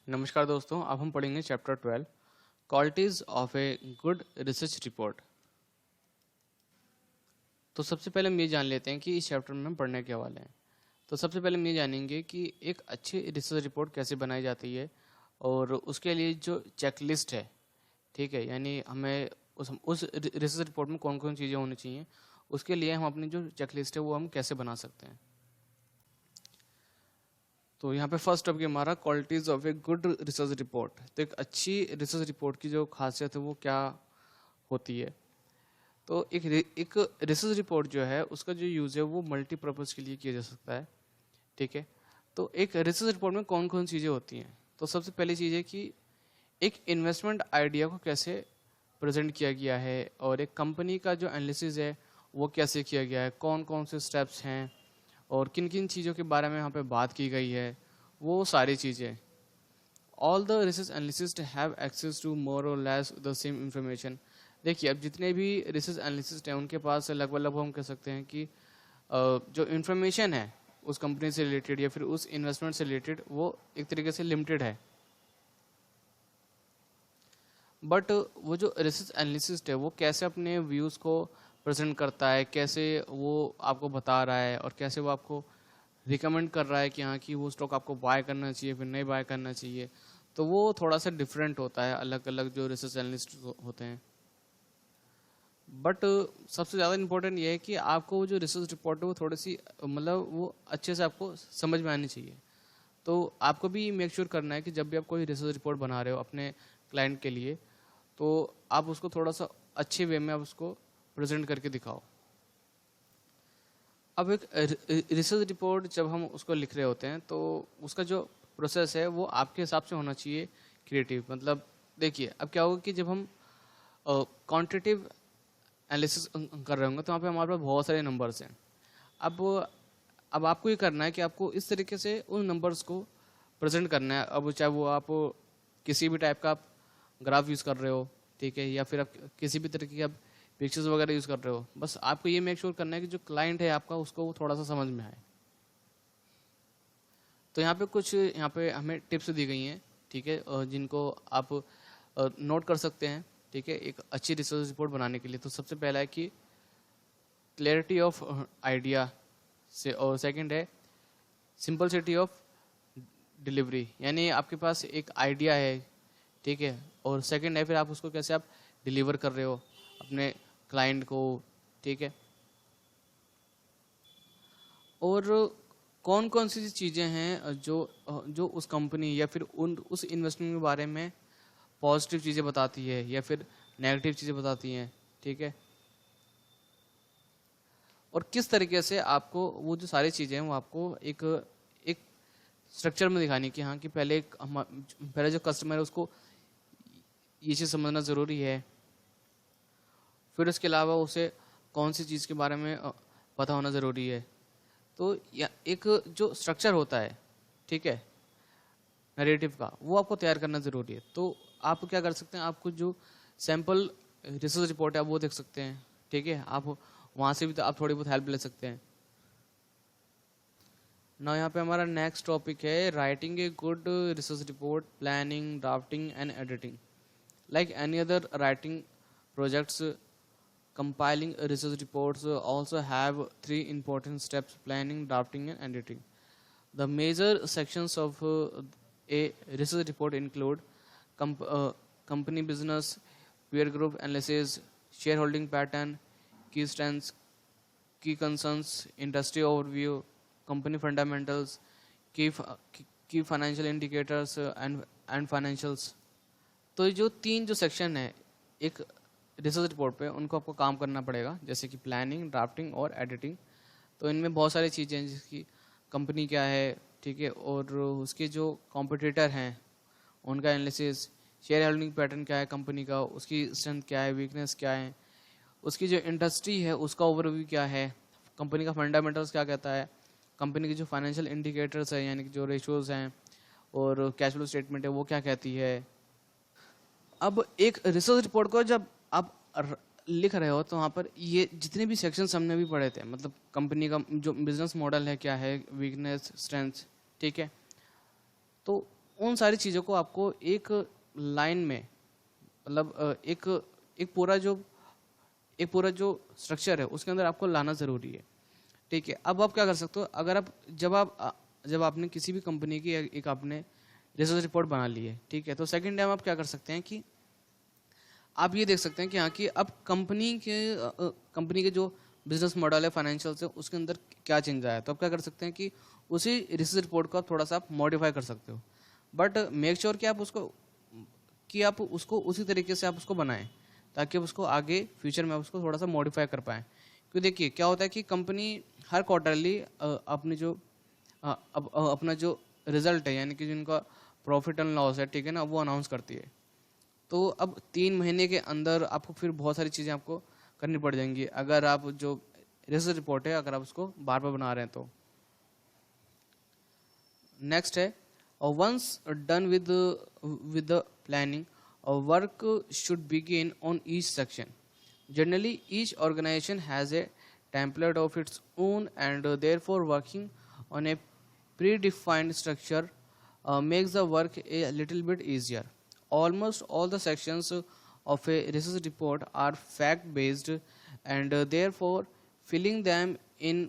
नमस्कार दोस्तों, अब हम पढ़ेंगे chapter 12 qualities of a good research report. तो सबसे पहले हम ये जान लेते हैं कि इस चैप्टर में हम पढ़ने के वाले हैं। तो सबसे पहले हम ये जानेंगे कि एक अच्छी रिसर्च रिपोर्ट कैसे बनाई जाती है और उसके लिए जो चेकलिस्ट है, ठीक है, यानी हमें उस रिसर्च रिपोर्ट में कौन कौन चीज़ें होनी चाहिए, उसके लिए हम अपनी जो चेकलिस्ट है वो हम कैसे बना सकते हैं। तो यहाँ पे फर्स्ट टॉपिक हमारा qualities of a good research report. तो एक अच्छी रिसर्च रिपोर्ट की जो खासियत है वो क्या होती है। तो एक रिसर्च रिपोर्ट जो है उसका जो यूज़ है वो मल्टीपर्पज़ के लिए किया जा सकता है, ठीक है। तो एक रिसर्च रिपोर्ट में कौन कौन चीज़ें होती हैं। तो सबसे पहली चीज़ है कि एक इन्वेस्टमेंट आइडिया को कैसे प्रेजेंट किया गया है और एक कंपनी का जो एनालिसिस है वो कैसे किया गया है, कौन कौन से स्टेप्स हैं और किन किन चीज़ों के बारे में यहाँ पे बात की गई है, वो सारी चीज़ें। All the research analyst have access to more or less the same information. देखिए, अब जितने भी रिसर्च एनालिसिस्ट हैं उनके पास लगभग लगभग हम कह सकते हैं कि जो इन्फॉर्मेशन है उस कंपनी से रिलेटेड या फिर उस इन्वेस्टमेंट से रिलेटेड वो एक तरीके से लिमिटेड है। बट वो जो रिसर्च एनालिसिस्ट है वो कैसे अपने व्यूज़ को प्रेजेंट करता है, कैसे वो आपको बता रहा है और कैसे वो आपको रिकमेंड कर रहा है कि हाँ कि वो स्टॉक आपको बाय करना चाहिए फिर नहीं बाय करना चाहिए, तो वो थोड़ा सा डिफरेंट होता है अलग अलग जो रिसर्च एनालिस्ट होते हैं। बट सबसे ज़्यादा इम्पोर्टेंट ये है कि आपको वो जो रिसर्च रिपोर्ट है वो थोड़ी सी मतलब वो अच्छे से आपको समझ में आनी चाहिए। तो आपको भी मेक श्योर करना है कि जब भी आप कोई रिसर्च रिपोर्ट बना रहे हो अपने क्लाइंट के लिए, तो आप उसको थोड़ा सा अच्छे वे में आप उसको प्रेजेंट करके दिखाओ। अब एक रिसर्च रिपोर्ट जब हम उसको लिख रहे होते हैं तो उसका जो प्रोसेस है वो आपके हिसाब से होना चाहिए क्रिएटिव। मतलब देखिए, अब क्या होगा कि जब हम क्वांटिटेटिव एनालिसिस कर रहे होंगे तो वहाँ पे हमारे पास बहुत सारे नंबर्स हैं। अब अब आपको ये करना है कि आपको इस तरीके से उन नंबर्स को प्रेजेंट करना है। अब चाहे वो आप किसी भी टाइप का आप ग्राफ यूज़ कर रहे हो, ठीक है, या फिर आप किसी भी तरीके की आप पिक्चर्स वगैरह यूज़ कर रहे हो, बस आपको ये मेक श्योर करना है कि जो क्लाइंट है आपका उसको वो थोड़ा सा समझ में आए। तो यहाँ पे कुछ यहाँ पे हमें टिप्स दी गई हैं, ठीक है, जिनको आप नोट कर सकते हैं, ठीक है, एक अच्छी रिसर्च रिपोर्ट बनाने के लिए। तो सबसे पहला है कि क्लैरिटी ऑफ आइडिया से, और सेकंड है सिंपलिसिटी ऑफ डिलीवरी, यानी आपके पास एक आइडिया है, ठीक है, और सेकंड है फिर आप उसको कैसे आप डिलीवर कर रहे हो अपने क्लाइंट को, ठीक है। और कौन कौन सी चीज़ें हैं जो जो उस कंपनी या फिर उस इन्वेस्टमेंट के बारे में पॉजिटिव चीज़ें बताती है या फिर नेगेटिव चीज़ें बताती हैं, ठीक है। और किस तरीके से आपको वो जो सारी चीज़ें हैं वो आपको एक एक स्ट्रक्चर में दिखानी कि हाँ कि पहले जो कस्टमर है उसको ये चीज़ समझना ज़रूरी है, फिर उसके अलावा उसे कौन सी चीज़ के बारे में पता होना ज़रूरी है। तो या एक जो स्ट्रक्चर होता है, ठीक है, नरेटिव का, वो आपको तैयार करना ज़रूरी है। तो आप क्या कर सकते हैं, आपको जो सैम्पल रिसर्च रिपोर्ट है आप वो देख सकते हैं, ठीक है, आप वहाँ से भी तो आप थोड़ी बहुत हेल्प ले सकते हैं ना। यहाँ पे हमारा नेक्स्ट टॉपिक है writing a good research report, planning, drafting and editing. Like any other writing projects, compiling research reports also have three important steps: planning, drafting and editing. The major sections of a research report include company business, peer group analysis, shareholding pattern, key strengths, key concerns, industry overview, company fundamentals, key financial indicators and financials. तो ये जो तीन जो section है एक research report पे, उनको आपको काम करना पड़ेगा, जैसे कि प्लानिंग, ड्राफ्टिंग और एडिटिंग। तो इनमें बहुत सारी चीज़ें हैं, जिसकी कंपनी क्या है, ठीक है, और उसके जो कॉम्पिटिटर हैं उनका एनालिसिस, शेयर होल्डिंग पैटर्न क्या है कंपनी का, उसकी स्ट्रेंथ क्या है, वीकनेस क्या है, उसकी जो इंडस्ट्री है उसका ओवरव्यू क्या है, कंपनी का फंडामेंटल्स क्या कहता है, कंपनी की जो फाइनेंशियल इंडिकेटर्स है यानी कि जो रेशोज हैं और कैश फ्लो स्टेटमेंट है वो क्या कहती है। अब एक रिसर्च रिपोर्ट को जब आप लिख रहे हो तो वहाँ पर ये जितने भी सेक्शंस हमने भी पढ़े थे, मतलब कंपनी का जो बिजनेस मॉडल है क्या है, वीकनेस, स्ट्रेंथ, ठीक है, तो उन सारी चीज़ों को आपको एक लाइन में, मतलब एक पूरा जो स्ट्रक्चर है उसके अंदर आपको लाना ज़रूरी है। ठीक है, अब आप क्या कर सकते हो, अगर आप जब आपने किसी भी कंपनी की एक आपने रिसर्च रिपोर्ट बना ली है, ठीक है, तो सेकंड टाइम आप क्या कर सकते हैं कि आप ये देख सकते हैं कि हाँ कि अब कंपनी के जो बिजनेस मॉडल है, फाइनेंशियल है, उसके अंदर क्या चेंज आया है। तो आप क्या कर सकते हैं कि उसी रिसर्च रिपोर्ट को आप थोड़ा सा आप मॉडिफाई कर सकते हो, बट मेक श्योर कि आप उसको उसी तरीके से आप उसको बनाएं, ताकि आप उसको आगे फ्यूचर में आप उसको थोड़ा सा मॉडिफाई कर पाएँ। क्योंकि देखिए क्या होता है कि कंपनी हर क्वार्टरली अपना जो रिजल्ट है, यानी कि जिनका प्रॉफिट एंड लॉस है, ठीक है ना, वो अनाउंस करती है। तो अब 3 महीने के अंदर आपको फिर बहुत सारी चीज़ें आपको करनी पड़ जाएंगी, अगर आप जो रिसर्च रिपोर्ट है अगर आप उसको बार बार बना रहे हैं तो। नेक्स्ट है, once done with the planning, work should begin on each section. Generally each organisation has a template of its own, and therefore working on a predefined structure makes the work a little bit easier. Almost all the sections of a research report are fact based, and therefore filling them in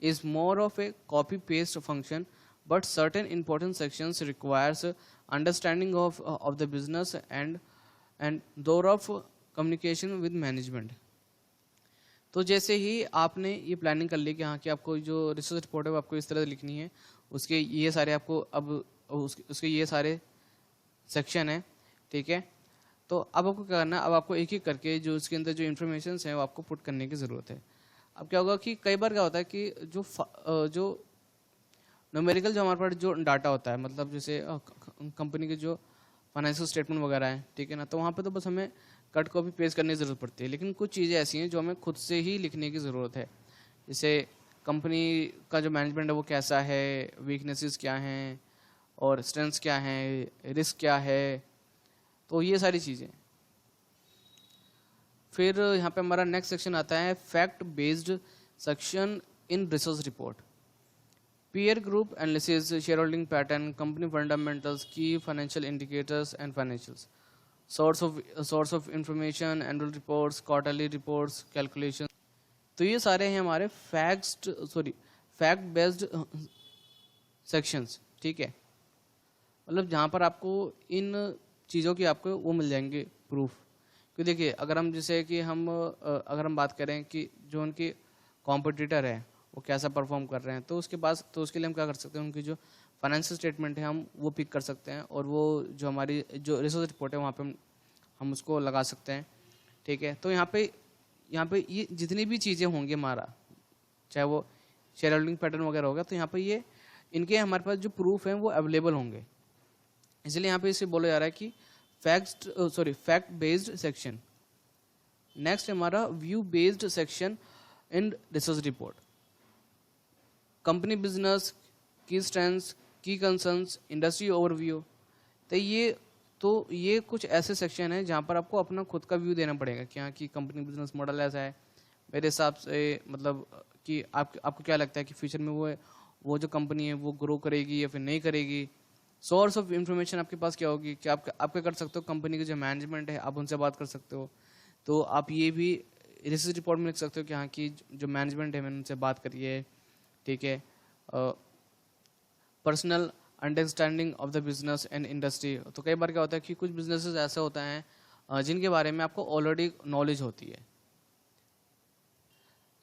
is more of a copy paste function, but certain important sections requires understanding of the business and thereof communication with management. तो जैसे ही आपने ये planning कर ली कि हाँ कि आपको जो रिसर्च रिपोर्ट है वो आपको इस तरह से लिखनी है, उसके ये सारे आपको अब उसके ये सारे सेक्शन है, ठीक है, तो अब आपको क्या करना है, अब आपको एक एक करके जो उसके अंदर जो इन्फॉर्मेशन है वो आपको पुट करने की ज़रूरत है। अब क्या होगा कि कई बार क्या होता है कि जो न्यूमेरिकल जो हमारे पास जो डाटा होता है, मतलब जैसे कंपनी के जो फाइनेंशियल स्टेटमेंट वगैरह है, ठीक है ना, तो वहाँ पे तो बस हमें कट कॉपी पेस्ट करने की ज़रूरत पड़ती है। लेकिन कुछ चीज़ें ऐसी हैं जो हमें खुद से ही लिखने की ज़रूरत है, जैसे कंपनी का जो मैनेजमेंट है वो कैसा है, वीकनेसेस क्या हैं और स्ट्रेंथ्स क्या हैं, रिस्क क्या है, तो ये सारी चीज़ें। फिर यहाँ पे हमारा नेक्स्ट सेक्शन आता है fact based section in research report. Peer group analysis, shareholding pattern, company fundamentals, key financial indicators and financials. Source of information, annual reports, quarterly reports, calculations. तो ये सारे हैं हमारे फैक्ट बेस्ड सेक्शंस, ठीक है, मतलब जहाँ पर आपको इन चीज़ों की आपको वो मिल जाएंगे प्रूफ। क्योंकि देखिए अगर हम जैसे कि अगर हम बात करें कि जो उनके कॉम्पिटिटर है वो कैसा परफॉर्म कर रहे हैं, तो उसके लिए हम क्या कर सकते हैं, उनकी जो फाइनेंशियल स्टेटमेंट है हम वो पिक कर सकते हैं, और वो जो हमारी जो रिसर्च रिपोर्ट है वहाँ पे हम उसको लगा सकते हैं, ठीक है। तो यहाँ पे ये जितनी भी चीज़ें होंगी हमारा, चाहे वो शेयर होल्डिंग पैटर्न वगैरह होगा, तो यहाँ पे ये इनके हमारे पास जो प्रूफ हैं वो अवेलेबल होंगे। इसलिए यहाँ पे इसे बोला जा रहा है कि फैक्ट बेस्ड सेक्शन। नेक्स्ट हमारा view based section in research report. Company business, की स्ट्रेंथ्स, की कंसर्न्स, इंडस्ट्री ओवरव्यू। तो ये कुछ ऐसे सेक्शन हैं जहाँ पर आपको अपना खुद का व्यू देना पड़ेगा कि हाँ कि कंपनी बिजनेस मॉडल ऐसा है मेरे हिसाब से, मतलब कि आपको क्या लगता है कि फ्यूचर में वो जो कंपनी है वो ग्रो करेगी या फिर नहीं करेगी। सोर्स ऑफ इंफॉर्मेशन आपके पास क्या होगी कि आप क्या कर सकते हो, कंपनी के जो मैनेजमेंट है आप उनसे बात कर सकते हो, तो आप ये भी रिसर्च रिपोर्ट में लिख सकते हो कि हाँ कि जो मैनेजमेंट है मैंने उनसे बात करी है, ठीक है। Personal understanding of the business and industry. तो कई बार क्या होता है कि कुछ बिजनेसेस ऐसे होते हैं जिनके बारे में आपको ऑलरेडी नॉलेज होती है,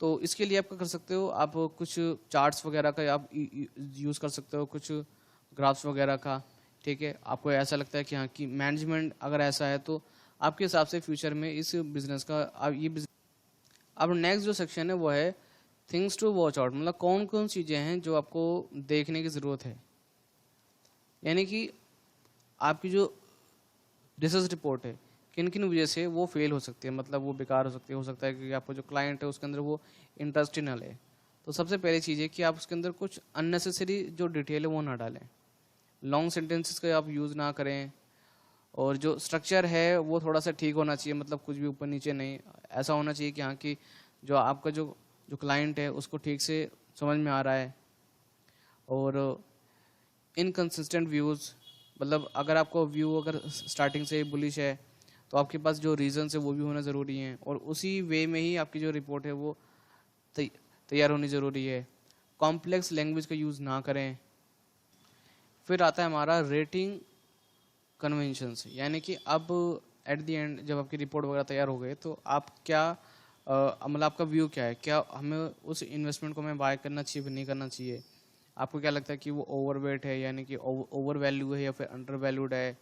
तो इसके लिए आप क्या कर सकते हो, आप कुछ चार्ट्स वगैरह का आप यूज़ कर सकते हो, कुछ ग्राफ्स वगैरह का, ठीक है। आपको ऐसा लगता है कि हाँ कि मैनेजमेंट अगर ऐसा है तो आपके हिसाब से फ्यूचर में इस बिजनेस का अब नेक्स्ट जो सेक्शन है वो है थिंग्स टू वॉच आउट, मतलब कौन कौन चीज़ें हैं जो आपको देखने की ज़रूरत है। यानी कि आपकी जो रिसर्च रिपोर्ट है किन किन वजह से वो फेल हो सकती है, मतलब वो बेकार हो सकता है कि आपको जो क्लाइंट है उसके अंदर वो इंटरेस्ट ही ना ले। तो सबसे पहली चीज़ है कि आप उसके अंदर कुछ अननेसेसरी जो डिटेल है वो ना डालें, लॉन्ग सेंटेंसेस का आप यूज़ ना करें, और जो स्ट्रक्चर है वो थोड़ा सा ठीक होना चाहिए, मतलब कुछ भी ऊपर नीचे नहीं, ऐसा होना चाहिए कि हाँ कि जो आपका जो क्लाइंट है उसको ठीक से समझ में आ रहा है। और इनकंसिस्टेंट व्यूज़, मतलब अगर आपको व्यू अगर स्टार्टिंग से बुलिश है तो आपके पास जो रीजंस है वो भी होना ज़रूरी है, और उसी वे में ही आपकी जो रिपोर्ट है वो तै- तैयार होनी ज़रूरी है। कॉम्प्लेक्स लैंग्वेज का यूज़ ना करें। फिर आता है हमारा रेटिंग कन्वेंशंस, यानी कि अब एट द एंड जब आपकी रिपोर्ट वगैरह तैयार हो गई तो आप क्या मतलब आपका व्यू क्या है, क्या हमें उस इन्वेस्टमेंट को हमें बाय करना चाहिए नहीं करना चाहिए। आपको क्या लगता है कि वो ओवरवेट है, यानी कि ओवर वैल्यू है या फिर अंडर वैल्यूड है,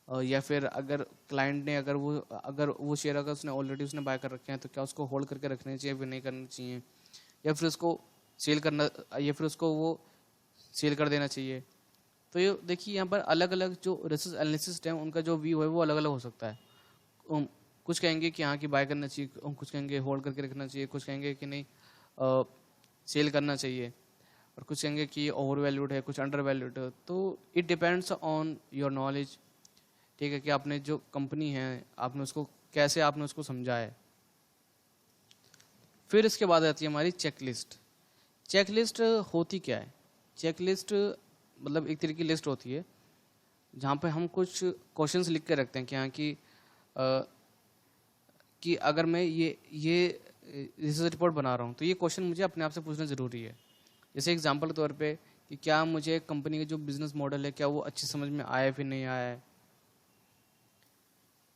या फिर अगर क्लाइंट ने अगर वो शेयर अगर उसने ऑलरेडी उसने बाय कर रखे हैं तो क्या उसको होल्ड करके रखने चाहिए फिर नहीं करना चाहिए, या फिर उसको सेल करना, या फिर उसको वो सेल कर देना चाहिए। तो ये देखिए यहाँ पर अलग अलग जो रिसर्च एनालिसिस्ट हैं उनका जो व्यू है वो अलग अलग हो सकता है। कुछ कहेंगे कि हाँ कि बाय करना चाहिए, कुछ कहेंगे होल्ड करके रखना चाहिए, कुछ कहेंगे कि नहीं सेल करना चाहिए, और कुछ कहेंगे कि ओवर वैल्यूड है, कुछ अंडर वैल्यूड है। तो it depends on your knowledge, ठीक है, कि आपने जो कंपनी है आपने उसको कैसे आपने उसको समझा है। फिर इसके बाद आती है हमारी चेकलिस्ट। चेकलिस्ट होती क्या है? चेकलिस्ट मतलब एक तरीके की लिस्ट होती है जहाँ पे हम कुछ क्वेश्चंस लिख के रखते हैं कि हाँ कि अगर मैं ये रिसर्च रिपोर्ट बना रहा हूँ तो ये क्वेश्चन मुझे अपने आप से पूछना ज़रूरी है। जैसे एग्जांपल के तौर पे कि क्या मुझे कंपनी का जो बिजनेस मॉडल है क्या वो अच्छी समझ में आया है फिर नहीं आया है।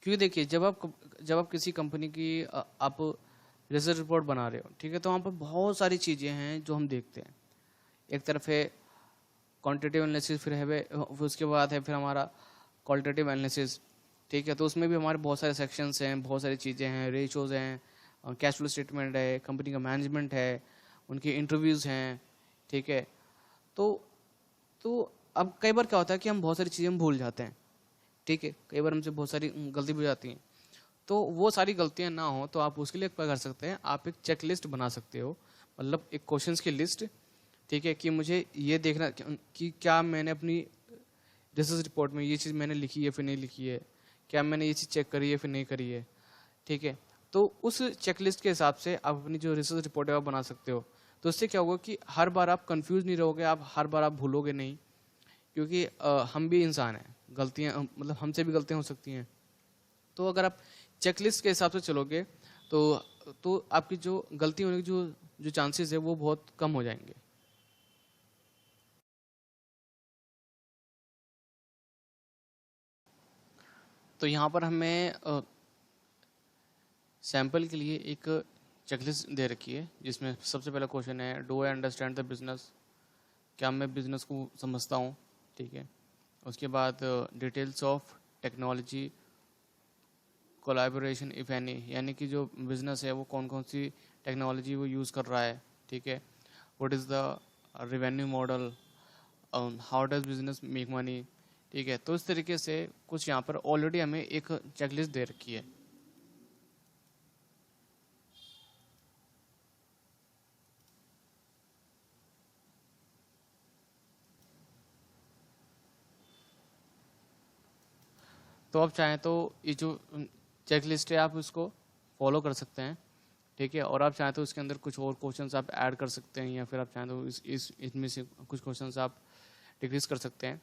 क्योंकि देखिए जब आप किसी कंपनी की आप रिसर्च रिपोर्ट बना रहे हो, ठीक है, तो वहाँ पर बहुत सारी चीज़ें हैं जो हम देखते हैं। एक तरफ है क्वांटिटेटिव एनालिसिस, फिर उसके बाद है फिर हमारा क्वालिटेटिव एनालिसिस, ठीक है, तो उसमें भी हमारे बहुत सारे सेक्शंस हैं, बहुत सारी चीज़ें हैं, रेशोज़ हैं, कैश फ्लो स्टेटमेंट है, कंपनी का मैनेजमेंट है, उनके इंटरव्यूज़ हैं, ठीक है। तो तो अब कई बार क्या होता है कि हम बहुत सारी चीज़ें हम भूल जाते हैं, ठीक है, कई बार हमसे बहुत सारी गलती भी हो जाती हैं। तो वो सारी गलतियां ना हो तो आप उसके लिए क्या कर सकते हैं, आप एक चेक लिस्ट बना सकते हो, मतलब एक क्वेश्चंस की लिस्ट, ठीक है, कि मुझे ये देखना कि क्या मैंने अपनी रिसर्च रिपोर्ट में ये चीज़ मैंने लिखी है फिर नहीं लिखी है, क्या मैंने ये चीज़ चेक करी है फिर नहीं करी है, ठीक है। तो उस चेकलिस्ट के हिसाब से आप अपनी जो रिसर्च रिपोर्ट है वो बना सकते हो। तो इससे क्या होगा कि हर बार आप कंफ्यूज नहीं रहोगे, आप हर बार आप भूलोगे नहीं, क्योंकि हम भी इंसान हैं, गलतियां मतलब हमसे भी गलतियां हो सकती हैं। तो अगर आप चेकलिस्ट के हिसाब से चलोगे तो आपकी जो गलती होने की जो चांसेस है वो बहुत कम हो जाएंगे। तो यहाँ पर हमें सैंपल के लिए एक चेकलिस्ट दे रखी है जिसमें सबसे पहला क्वेश्चन है, do I understand the business, क्या मैं बिजनेस को समझता हूँ, ठीक है। उसके बाद details of technology collaboration if any, यानी कि जो बिजनेस है वो कौन कौन सी टेक्नोलॉजी वो यूज़ कर रहा है, ठीक है। What is the revenue model, how does business make money, ठीक है। तो इस तरीके से कुछ यहाँ पर ऑलरेडी हमें एक चेकलिस्ट दे रखी है। तो आप चाहें तो ये जो चेक लिस्ट है आप उसको फॉलो कर सकते हैं, ठीक है, और आप चाहें तो इसके अंदर कुछ और क्वेश्चंस आप ऐड कर सकते हैं, या फिर आप चाहें तो इस इसमें से कुछ क्वेश्चंस आप डिक्रीज कर सकते हैं।